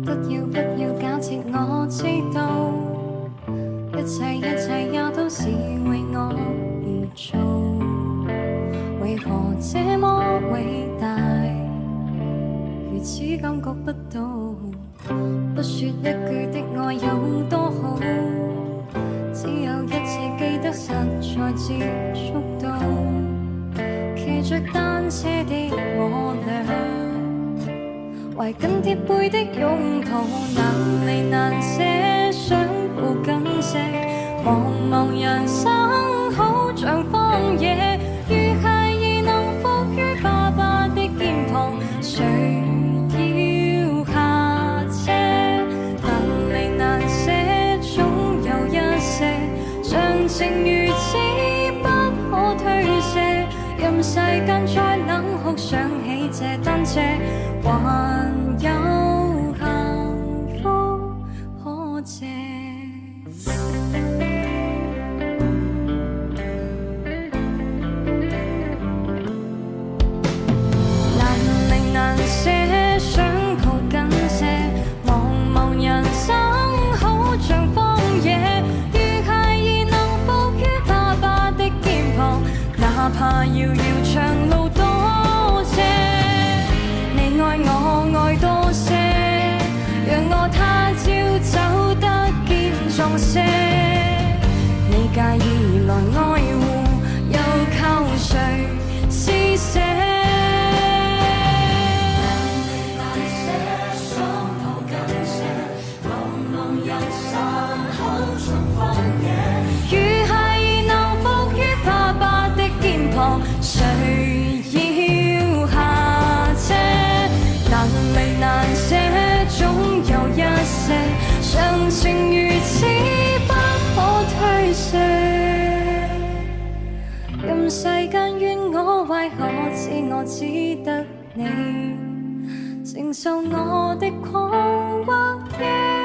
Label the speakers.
Speaker 1: 不要假設我知道，一切也都是為我而做。為何這麼偉大，如此感覺不到？不說一句的愛有多好，只有一次記得實在接觸到。騎着單車的我倆，懷緊貼背的擁抱，難離難捨，想抱緊些。茫茫人生好像荒野，如孩兒能伏於爸爸的肩膀，誰要下車？難離難捨，總有一些像情如此不可推卸。任世間再冷酷，想起這單車，還有幸福可借。難離難捨，想抱緊些。茫茫人生好像荒野，如孩兒能伏於爸爸的肩膀，哪怕遙遙長路多斜。你愛我愛多些，讓我他朝走得堅壯些。你介意來愛護，又靠誰施捨？難捨想抱緊些，茫茫人生好像荒野，如孩兒能伏於爸爸的肩膀，誰要下車？難離難捨，總有一些像情如此不可推卸。任世間怨我為何知我只得你，承受我的狂或野。